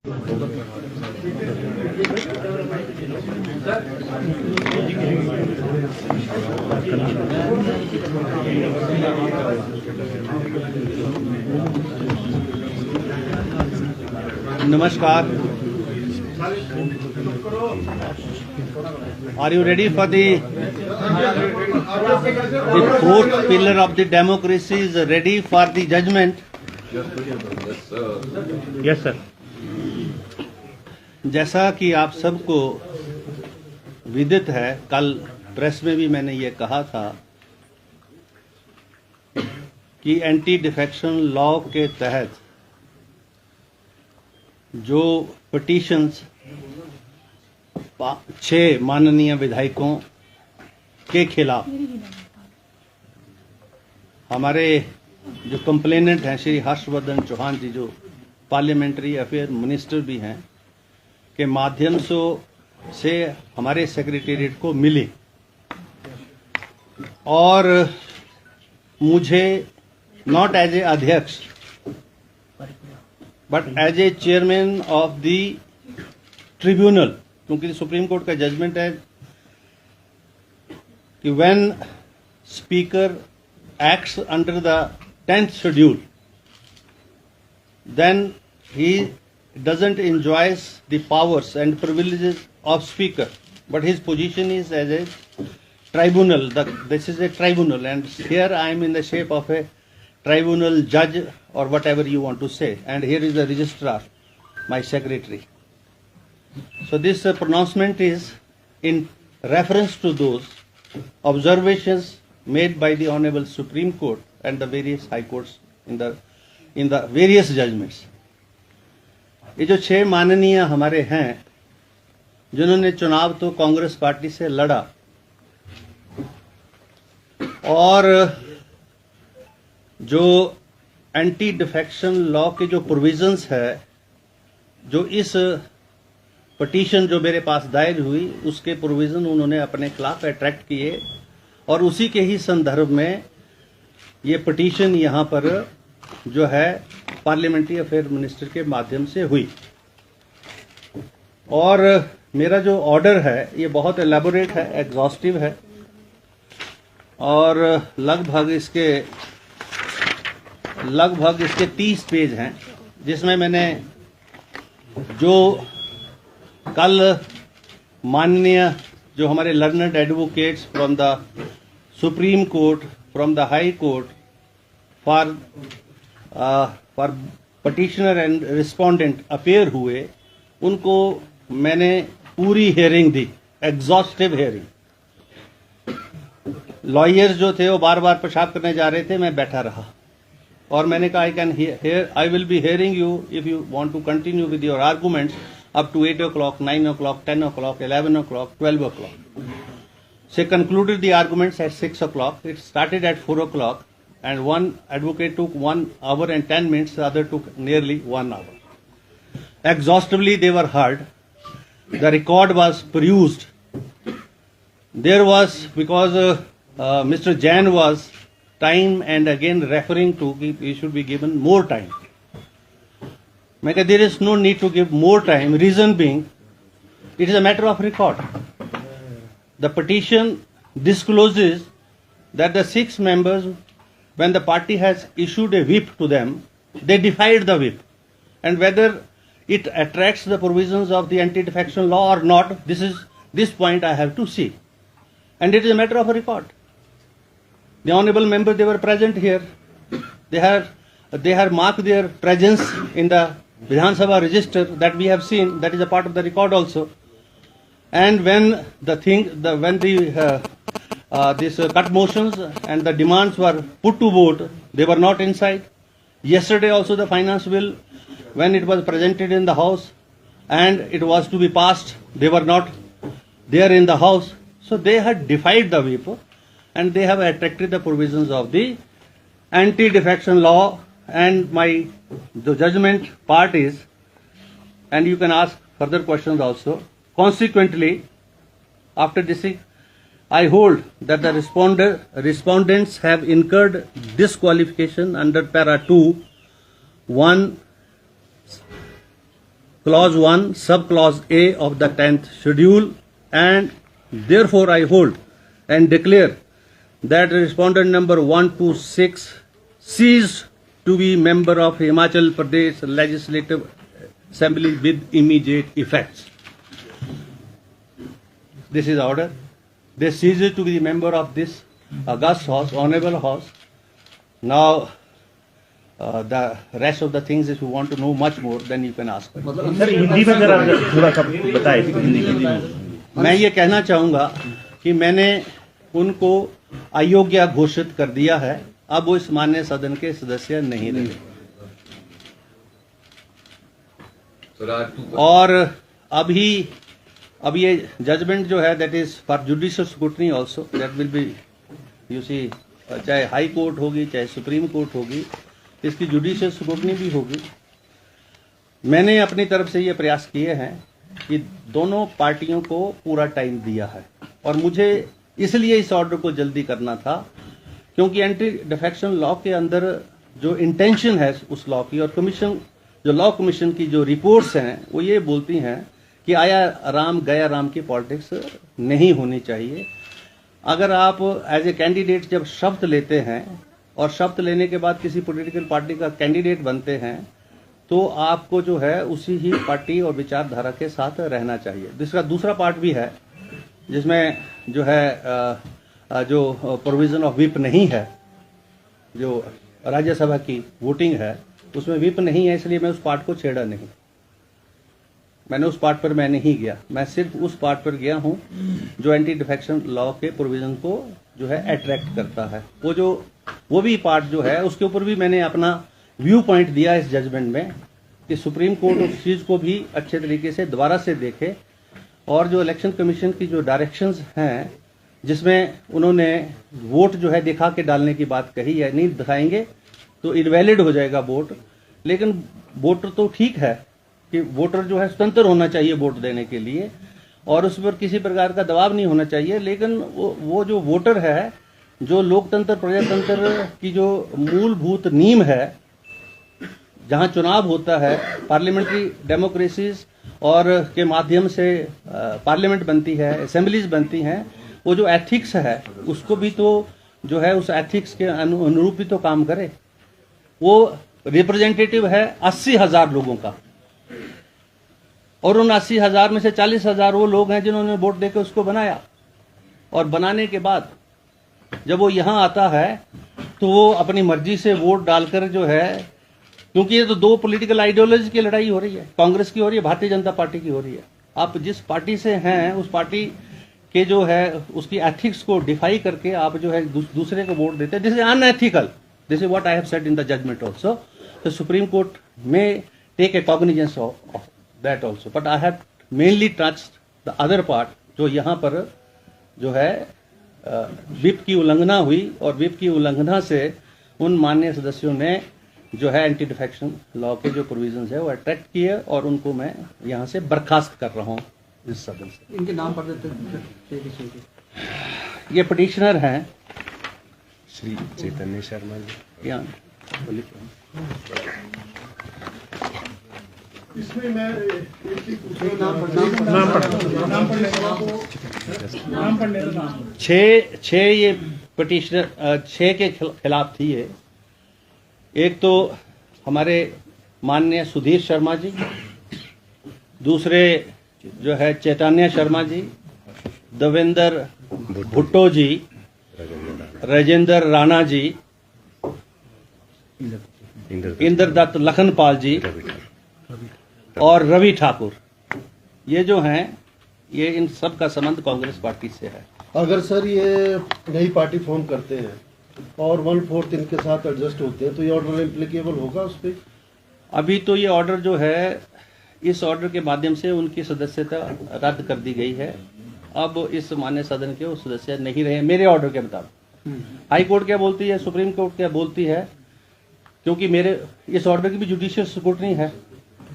Namaskar. Are you ready for the fourth pillar of the democracy is ready for the judgment? Yes, sir. जैसा कि आप सबको विदित है, कल प्रेस में भी मैंने ये कहा था कि एंटी डिफेक्शन लॉ के तहत जो पिटीशंस 6 माननीय विधायकों के खिलाफ हमारे जो कंप्लेनेंट हैं श्री हर्षवर्धन चौहान जी, जो पार्लियामेंट्री अफेयर मिनिस्टर भी हैं, के माध्यम से हमारे सेक्रेटेरिएट को मिली और मुझे नॉट एज ए अध्यक्ष but as a chairman of the tribunal, क्योंकि सुप्रीम कोर्ट का जजमेंट है कि when speaker acts under the 10th schedule then he doesn't enjoys the powers and privileges of speaker, but his position is as a tribunal. This is a tribunal, and here I am in the shape of a tribunal judge or whatever you want to say, and here is the registrar, my secretary. So this pronouncement is in reference to those observations made by the Honorable Supreme Court and the various high courts in the various judgments. ये जो 6 माननीय हमारे हैं जिन्होंने चुनाव तो Congress party से लड़ा और जो एंटी डिफेक्शन लॉ के जो प्रोविजंस है, जो इस पिटीशन जो मेरे पास दायर हुई उसके प्रोविजन उन्होंने अपने खिलाफ अट्रैक्ट किए और उसी के ही संदर्भ में ये पिटीशन यहाँ पर जो है पार्लियामेंट्री अफेयर मिनिस्टर के माध्यम से हुई। और मेरा जो ऑर्डर है ये बहुत एलैबोरेट है, एग्जॉस्टिव है और लगभग इसके 30 पेज हैं, जिसमें मैंने जो कल माननीय जो हमारे learned advocates from the supreme court, from the high court for petitioner and respondent appear हुए, उनको मैंने पूरी हियरिंग दी, एग्जॉस्टिव हियरिंग। लॉयर्स जो थे वो बार बार पेशाब करने जा रहे थे, मैं बैठा रहा और मैंने कहा I will be hearing you if you want to continue with your arguments up to 8 o'clock, 9 o'clock, 10 o'clock, 11 o'clock, 12 o'clock. She concluded the arguments at 6 o'clock. It started at 4 o'clock. And one advocate took 1 hour and 10 minutes, the other took nearly 1 hour. Exhaustively they were heard. The record was perused. There was, because Mr. Jain was time and again referring to he should be given more time. There is no need to give more time. Reason being, it is a matter of record. The petition discloses that the 6 members, when the party has issued a whip to them, they defied the whip. And whether it attracts the provisions of the anti-defection law or not, this point I have to see. And it is a matter of a record. The honorable members, they were present here. They have marked their presence in the Vidhan Sabha register that we have seen. That is a part of the record also. And when these cut motions and the demands were put to vote, they were not inside. Yesterday also the finance bill, when it was presented in the house and it was to be passed, they were not there in the house. So they had defied the whip and they have attracted the provisions of the anti-defection law. And the judgment part is, and you can ask further questions also. Consequently, after this, I hold that the respondents have incurred disqualification under para 2, 1 clause 1, sub clause A of the 10th schedule, and therefore I hold and declare that respondent number 126 ceased to be member of Himachal Pradesh Legislative Assembly with immediate effects. This is order. They ceased to be member of this august house, honorable house. Now, the rest of the things, if you want to know much more, then you can ask. Sir Hindi में जरा थोड़ा सा बताएं हिंदी में। मैं ये कहना चाहूंगा कि मैंने उनको अयोग्य घोषित कर दिया है। अब वो इस माननीय सदन के सदस्य नहीं रहे। और अब ये जजमेंट जो है that is for judicial scrutiny also, that will be you see, चाहे हाई कोर्ट होगी चाहे सुप्रीम कोर्ट होगी, इसकी जुडिशियल स्क्रूटनी भी होगी। मैंने अपनी तरफ से ये प्रयास किए हैं कि दोनों पार्टियों को पूरा टाइम दिया है, और मुझे इसलिए इस ऑर्डर को जल्दी करना था क्योंकि एंटी डिफेक्शन लॉ के अंदर जो इंटेंशन है उस लॉ की, और कमीशन जो लॉ कमीशन की जो रिपोर्ट्स हैं वो ये बोलती हैं कि आया राम गया राम की पॉलिटिक्स नहीं होनी चाहिए। अगर आप एज ए कैंडिडेट जब शपथ लेते हैं और शपथ लेने के बाद किसी पॉलिटिकल पार्टी का कैंडिडेट बनते हैं तो आपको जो है उसी ही पार्टी और विचारधारा के साथ रहना चाहिए। इसका दूसरा पार्ट भी है जिसमें जो है जो प्रोविजन ऑफ व्हिप नहीं है, जो राज्यसभा की वोटिंग है उसमें व्हिप नहीं है, इसलिए मैं उस पार्ट को छेड़ा नहीं। मैंने उस पार्ट पर मैं नहीं गया, मैं सिर्फ उस पार्ट पर गया हूं जो एंटी डिफेक्शन लॉ के प्रोविजन को जो है अट्रैक्ट करता है। वो भी पार्ट जो है उसके ऊपर भी मैंने अपना व्यू पॉइंट दिया इस जजमेंट में कि सुप्रीम कोर्ट उस चीज को भी अच्छे तरीके से दोबारा से देखे, और जो इलेक्शन कमीशन की जो डायरेक्शंस हैं जिसमें उन्होंने वोट जो है दिखा के डालने की बात कही है, नहीं दिखाएंगे तो इनवैलिड हो जाएगा वोट। लेकिन वोटर तो ठीक है कि वोटर जो है स्वतंत्र होना चाहिए वोट देने के लिए और उस पर किसी प्रकार का दबाव नहीं होना चाहिए, लेकिन वो जो वोटर है, जो लोकतंत्र प्रजातंत्र की जो मूलभूत नींव है, जहां चुनाव होता है, पार्लियामेंट्री डेमोक्रेसीज और के माध्यम से पार्लियामेंट बनती है, असेंबलीज बनती हैं, वो जो एथिक्स है उसको भी तो जो है उस एथिक्स के अनुरूप भी तो काम करे। वो रिप्रेजेंटेटिव है 80,000 लोगों का, और उन 80,000 में से 40,000 वो लोग हैं जिन्होंने वोट देकर उसको बनाया, और बनाने के बाद जब वो यहां आता है तो वो अपनी मर्जी से वोट डालकर जो है, क्योंकि ये तो दो पॉलिटिकल आइडियोलॉजी की लड़ाई हो रही है, कांग्रेस की हो रही है, भारतीय जनता पार्टी की हो रही है। आप जिस पार्टी से हैं उस पार्टी के जो है उसकी एथिक्स को डिफाई करके आप जो है दूसरे को वोट देते हैं, this is unethical. This is what I have said in the judgement also. The supreme court में take a cognizance of that also, but I have mainly touched the other part, जो यहाँ पर जो है whip की उल्लंघना हुई, और व्हिप की उल्लंघना से उन माननीय सदस्यों ने जो है एंटी डिफेक्शन लॉ के जो प्रोविजंस है वो अट्रैक्ट किए, और उनको मैं यहाँ से बर्खास्त कर रहा हूँ इस सदन से। इनके नाम पढ़ देते। ये पिटिशनर हैं श्री चैतन्य शर्मा जी। यहाँ बोलिए। इसमें मैं नाम पढ़ने का नाम छह ये पिटिशनर 6 के खिलाफ थी ये। एक तो हमारे माननीय सुधीर शर्मा जी, दूसरे जो है चैतन्य शर्मा जी, देवेंद्र भुट्टो जी, राजेंद्र राणा जी, इंद्रदत्त लखनपाल जी और रवि ठाकुर। ये जो हैं ये इन सब का संबंध कांग्रेस पार्टी से है। अगर सर ये नई पार्टी फॉर्म करते हैं और 1/4 इनके साथ एडजस्ट होते हैं तो ये ऑर्डर इम्प्लीकेबल होगा उस पर? अभी तो ये ऑर्डर जो है, इस ऑर्डर के माध्यम से उनकी सदस्यता रद्द कर दी गई है। अब इस माननीय सदन के वो सदस्य नहीं रहे मेरे ऑर्डर के मुताबिक। हाई कोर्ट क्या बोलती है, सुप्रीम कोर्ट क्या बोलती है, क्योंकि मेरे इस ऑर्डर की भी जुडिशियल स्क्रूटनी है।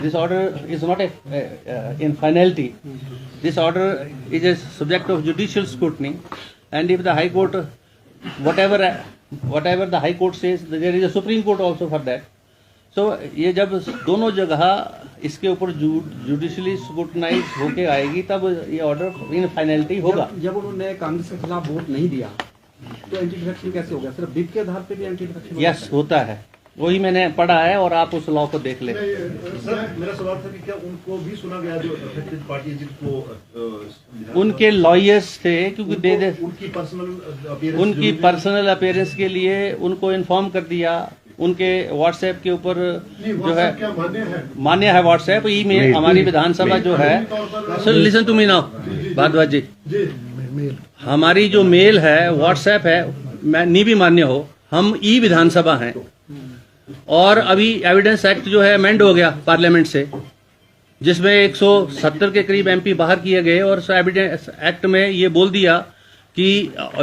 This order is not in finality, this order is a subject of judicial scrutiny, and if the high court whatever the high court says, there is a supreme court also for that. सो ये जब दोनों जगह इसके ऊपर judicially scrutinise होके आएगी तब ये ऑर्डर इन फाइनलिटी होगा। जब उन्होंने कांग्रेस के खिलाफ वोट नहीं दिया तो एंटी डिफेक्शन कैसे हो गया? सिर्फ विप के आधार पे भी एंटी डिफेक्शन? यस, होता है, वही मैंने पढ़ा है और आप उस लॉ को देख ले। सर मेरा सवाल था कि क्या उनको भी सुना गया जो अफेक्टेड पार्टी जिनको उनके लॉयर्स थे, क्योंकि उनकी पर्सनल अपीयरेंस के लिए उनको इन्फॉर्म कर दिया। उनके व्हाट्सएप के ऊपर जो है मान्य है व्हाट्सएप, ईमेल हमारी विधानसभा जो है, sir listen to me now Bharadwaj ji, हमारी जो मेल है व्हाट्सएप है, मैं नहीं भी मान्य हो, हम ई विधानसभा हैं और अभी एविडेंस एक्ट जो है अमेंड हो गया पार्लियामेंट से, जिसमें 170 के करीब एमपी बाहर किए गए और एविडेंस एक्ट में ये बोल दिया कि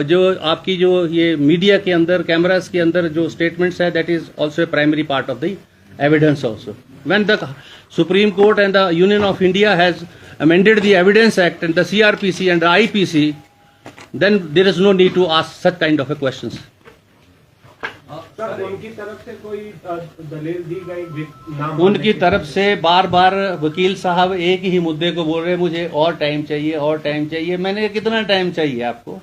जो आपकी जो ये मीडिया के अंदर कैमरास के अंदर जो स्टेटमेंट्स है that is also a primary part of the evidence also. When the supreme court and the union of India has amended the evidence act and the CrPC and the IPC, then there is no need to ask such kind of a questions. Sir उनकी तरफ से कोई दलील दी गई? उनकी तरफ से बार बार वकील साहब एक ही मुद्दे को बोल रहे हैं, मुझे और टाइम चाहिए और टाइम चाहिए। मैंने कितना टाइम चाहिए आपको?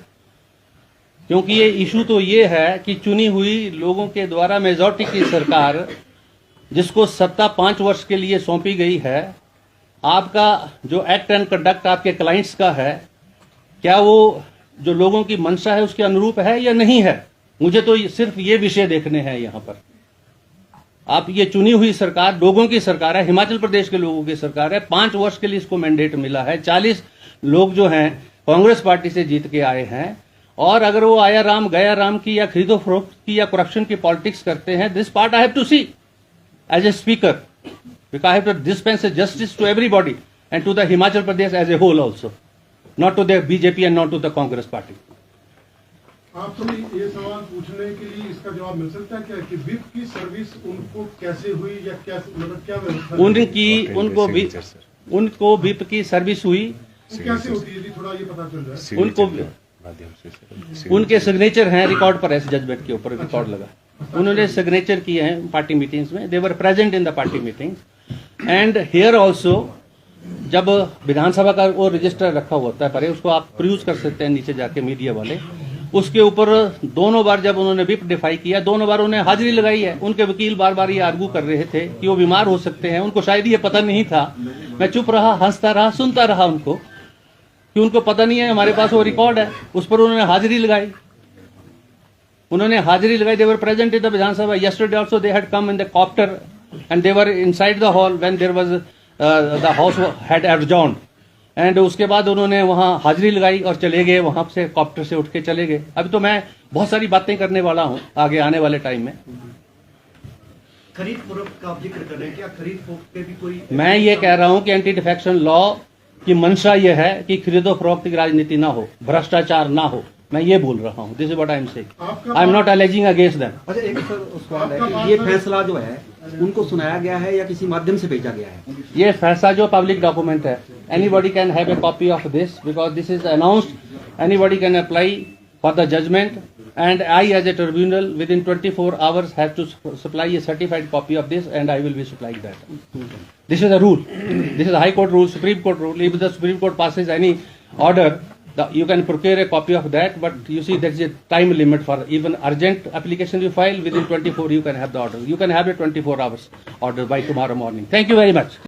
क्योंकि ये इशू तो ये है कि चुनी हुई लोगों के द्वारा मेजॉरिटी की सरकार जिसको सत्ता 5 वर्ष के लिए सौंपी गई है, आपका जो एक्ट एंड कंडक्ट आपके क्लाइंट्स का है, क्या वो जो लोगों की मंशा है उसके अनुरूप है या नहीं है? मुझे तो सिर्फ ये विषय देखने हैं यहाँ पर। आप ये चुनी हुई सरकार लोगों की सरकार है, हिमाचल प्रदेश के लोगों की सरकार है, 5 वर्ष के लिए इसको मैंडेट मिला है। 40 लोग जो हैं कांग्रेस पार्टी से जीत के आए हैं और अगर वो आया राम गया राम की या खरीदो फरोख्त की या करप्शन की पॉलिटिक्स करते हैं, this part I have to see as a speaker, because I have to dispense justice to everybody and to the Himachal Pradesh as a whole also, not to the BJP and not to the Congress party. आपसे ये सवाल पूछने के लिए इसका जवाब मिल सकता है क्या कि विप की सर्विस उनको कैसे हुई या क्या, मतलब क्या व्यवस्था? उनको विप की सर्विस हुई, कैसे होती है? थोड़ा ये पता चल जाए। उनको उनके सिग्नेचर हैं रिकॉर्ड पर, ऐसे जजमेंट के ऊपर रिकॉर्ड लगा, उन्होंने सिग्नेचर किए हैं पार्टी मीटिंग्स में, they were present in the party meetings and here also. जब विधानसभा का वो रजिस्टर रखा होता है परे, उसको आप प्रूव कर सकते हैं नीचे जाके मीडिया वाले, उसके ऊपर दोनों बार जब उन्होंने विप डिफाई किया, दोनों बार उन्हें हाजिरी लगाई है। उनके वकील बार बार ये आर्गू कर रहे थे कि वो बीमार हो सकते हैं, उनको शायद ये पता नहीं था। मैं चुप रहा, हंसता रहा, सुनता रहा उनको कि उनको पता नहीं है, हमारे पास वो रिकॉर्ड है। उस पर उन्होंने हाजिरी लगाई, they were present in the विधानसभा। Yesterday also they had come in the copter and they were inside the hall when there was the house had adjourned and उसके बाद उन्होंने वहां हाजिरी लगाई और चले गए, वहां से कॉप्टर से उठ के चले गए। अभी तो मैं बहुत सारी बातें करने वाला हूं आगे आने वाले टाइम में। खरीद फरोख्त का आप जिक्र कर रहे हैं, क्या खरीद फरोख्त पे भी कोई? मैं ये कह रहा हूं कि एंटी डिफेक्शन लॉ की मंशा ये है कि खरीदो फरोख्त की राजनीति ना हो, भ्रष्टाचार ना हो। मैं ये बोल रहा हूं, this is what I am saying, I am not aliasing against them. अच्छा एक सर सवाल है कि ये फैसला जो है उनको सुनाया गया है या किसी माध्यम से भेजा गया है? ये फैसला जो पब्लिक डॉक्यूमेंट है, anybody can have a copy of this because this is announced, anybody can apply for the judgment and I as a tribunal within 24 hours have to supply a certified copy of this and I will be supplying that. This is a rule. This is a High Court rule, Supreme Court rule. If the Supreme Court passes any order, you can procure a copy of that, but you see there is a time limit for even urgent application you file within 24 you can have the order. You can have a 24 hours order by tomorrow morning. Thank you very much.